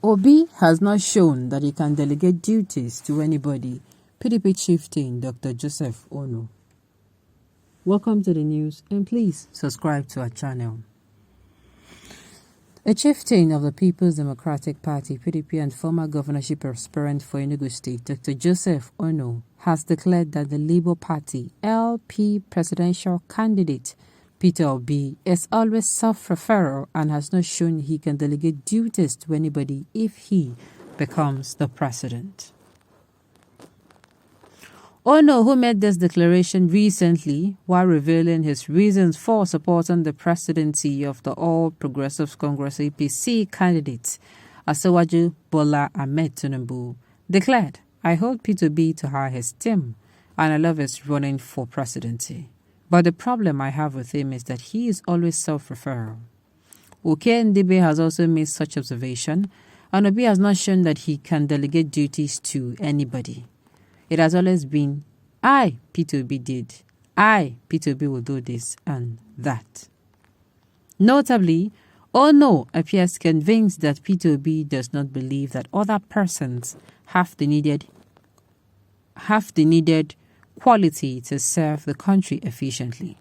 Obi has not shown that he can delegate duties to anybody. PDP Chieftain Dr. Joseph Ono. Welcome to the news and please subscribe to our channel. A chieftain of the People's Democratic Party, PDP, and former governorship aspirant for Enugu State, Dr. Joseph Ono, has declared that the Labour Party LP presidential candidate, Peter Obi, is always self-referral and has not shown he can delegate duties to anybody if he becomes the president. Ono, who made this declaration recently while revealing his reasons for supporting the presidency of the All Progressives Congress APC candidate, Asiwaju Bola Ahmed Tinubu, declared, "I hold Peter Obi to high esteem and I love his running for presidency. But the problem I have with him is that he is always self-referral." Oke Ndibe has also made such observation, and Obi has not shown that he can delegate duties to anybody. It has always been, I, Peter Obi did. I, Peter Obi will do this and that. Notably, Ono appears convinced that Peter Obi does not believe that other persons have the needed quality to serve the country efficiently.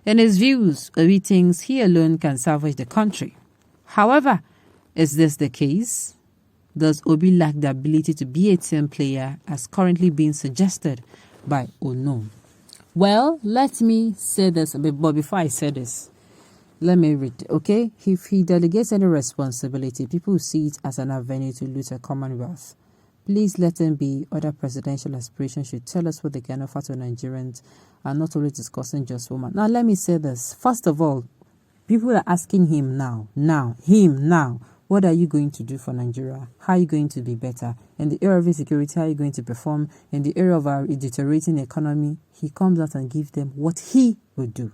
In his views, Obi thinks he alone can salvage the country. However, is this the case? Does Obi lack the ability to be a team player as currently being suggested by Ono? Well, let me say this, but before I say this, let me read, okay? If he delegates any responsibility, people see it as an avenue to loot a commonwealth. Please let him be. Other presidential aspirations should tell us what they can offer to Nigerians and not only discussing just women. Now, let me say this. First of all, people are asking him now, what are you going to do for Nigeria? How are you going to be better? In the area of insecurity, how are you going to perform? In the area of our deteriorating economy, he comes out and gives them what he would do.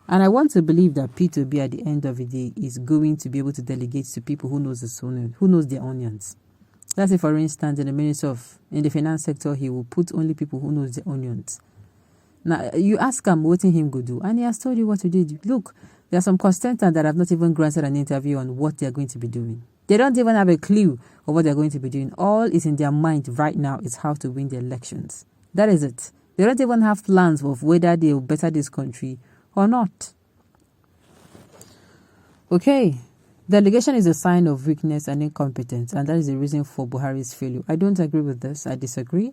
And I want to believe that Peter Obi at the end of the day is going to be able to delegate to people who knows their onions. Let's say, for instance, in the finance sector, he will put only people who knows the onions. Now, you ask him what him go do, and he has told you what to do. Look, there are some consultants that have not even granted an interview on what they are going to be doing. They don't even have a clue of what they are going to be doing. All is in their mind right now is how to win the elections. That is it. They don't even have plans of whether they will better this country or not. Okay. Delegation is a sign of weakness and incompetence, and that is the reason for Buhari's failure. I don't agree with this. I disagree.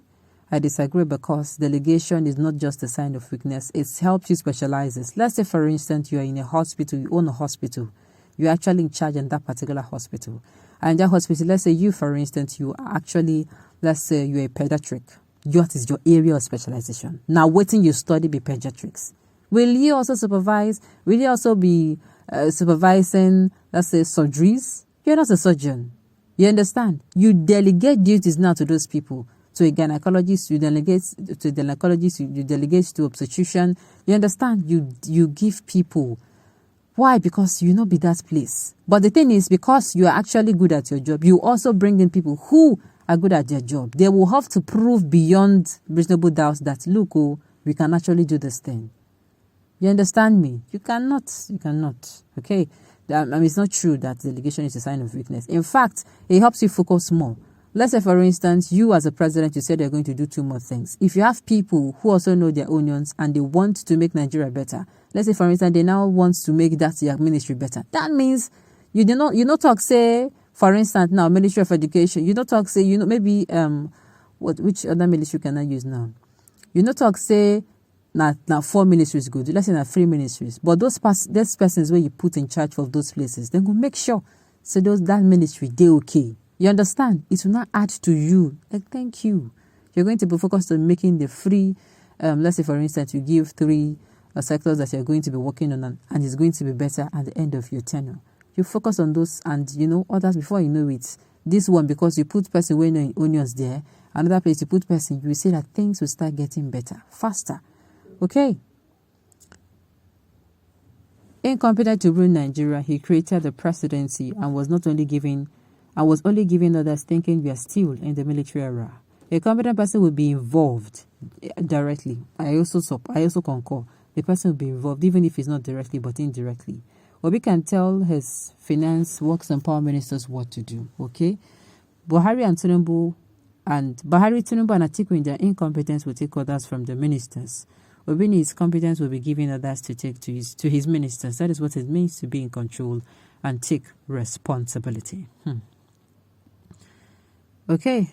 I disagree because delegation is not just a sign of weakness. It helps you specialize. Let's say, for instance, you are in a hospital, you own a hospital. You're actually in charge in that particular hospital. And that hospital, let's say you, for instance, let's say you're a pediatric. What is your area of specialization? Now, waiting you study be pediatrics. Will you also supervise? Will you also be supervising, let's say, surgeries? You're not a surgeon. You understand? You delegate duties now to those people. To a gynecologist, you delegate to the gynecologist, you delegate to obstetrician. You understand? You give people. Why? Because you not be that place. But the thing is, because you are actually good at your job, you also bring in people who are good at their job. They will have to prove beyond reasonable doubts that, look, we can actually do this thing. You understand me? You cannot. Okay? It's not true that delegation is a sign of weakness. In fact, it helps you focus more. Let's say, for instance, you as a president, you said you're going to do 2 more things. If you have people who also know their onions and they want to make Nigeria better, let's say, for instance, they now want to make that their ministry better. That means you not talk, say, for instance, now, Ministry of Education, you not talk, say, maybe, which other ministry can I use now? You not talk, say, now 4 ministries good. Let's say now 3 ministries. But those persons where you put in charge of those places, then go make sure, so that ministry, they okay. You understand? It will not add to you. Thank you. You're going to be focused on making the free, let's say, for instance, you give 3 sectors that you're going to be working on, and it's going to be better at the end of your tenure. You focus on those and, others before you know it. This one, because you put person weighing onions there, another place you put person, you will see that things will start getting better, faster. Okay? Incompetent to rule Nigeria, he created the presidency and was only giving others thinking we are still in the military era. A competent person will be involved directly. I also concur. The person will be involved, even if it's not directly but indirectly. Obi can tell his finance, works and power ministers what to do, okay? Buhari, Tinubu, and Atiku in their incompetence will take orders from the ministers. Obi in his competence will be giving orders to take to his ministers. That is what it means to be in control and take responsibility. Okay.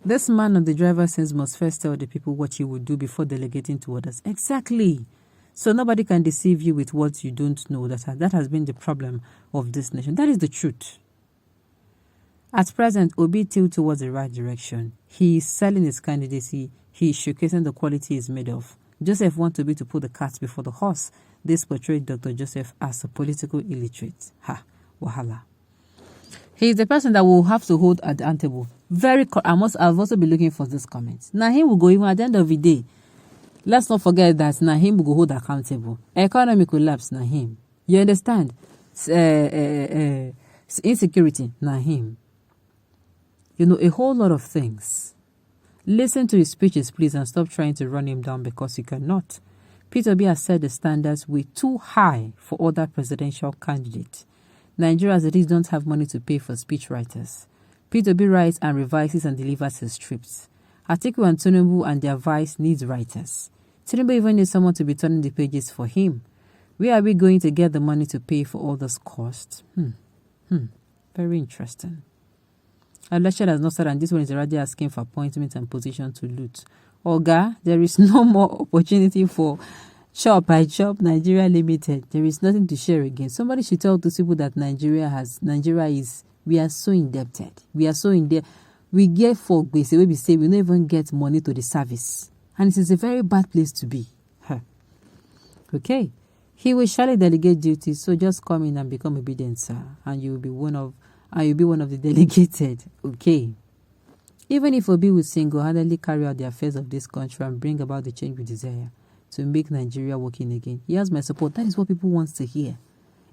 This man on the driver's seat must first tell the people what you would do before delegating to others. Exactly. So nobody can deceive you with what you don't know. That has been the problem of this nation. That is the truth. At present, Obi tilts towards the right direction. He is selling his candidacy. He is showcasing the quality he is made of. Joseph wants to put the cart before the horse. This portrayed Dr. Joseph as a political illiterate. Ha, wahala. He is the person that will have to hold accountable. I've also been looking for this comment. Now him will go even at the end of the day. Let's not forget that now him will go hold accountable. Economic collapse, now him. You understand? Insecurity, now him. You know, a whole lot of things. Listen to his speeches, please, and stop trying to run him down because you cannot. Peter B has said the standards were too high for other presidential candidates. Nigeria as it is don't have money to pay for speech writers. Peter B writes and revises and delivers his scripts. Atiku and Tinubu and their vice needs writers. Tinubu even needs someone to be turning the pages for him. Where are we going to get the money to pay for all those costs? Very interesting. A lecture has not said, and this one is already asking for appointment and position to loot. Oga, there is no more opportunity for Chop by Chop Nigeria Limited. There is nothing to share again. Somebody should tell those people that we are so indebted. We are so indebted. We get for basic we say we don't even get money to the service. And it is a very bad place to be. Okay. He will surely delegate duties, so just come in and become obedient, sir. And you'll be one of the delegated. Okay. Even if Obi will single-handedly carry out the affairs of this country and bring about the change we desire to make Nigeria working again, he has my support. That is what people want to hear.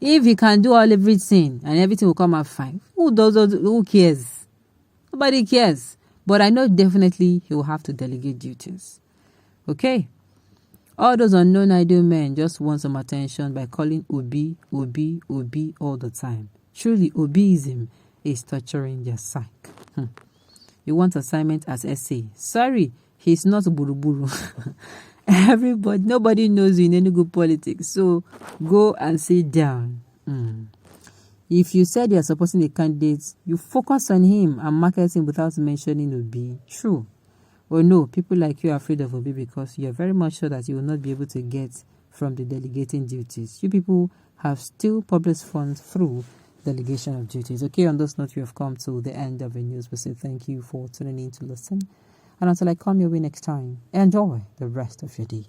If he can do everything and everything will come out fine, who cares? Nobody cares. But I know definitely he will have to delegate duties. Okay? All those unknown ideal men just want some attention by calling Obi, Obi, Obi all the time. Truly, Obiism is torturing their psyche. You want assignment as essay. Sorry, he's not Buruburu. Nobody knows you in any good politics. So go and sit down. If you said you're supporting a candidate, you focus on him and market him without mentioning Obi. True. Or no, people like you are afraid of Obi because you are very much sure that you will not be able to get from the delegating duties. You people have still published funds through delegation of duties. Okay, on those notes, we have come to the end of the news. We say thank you for tuning in to listen. And until I come your way next time, enjoy the rest of your day.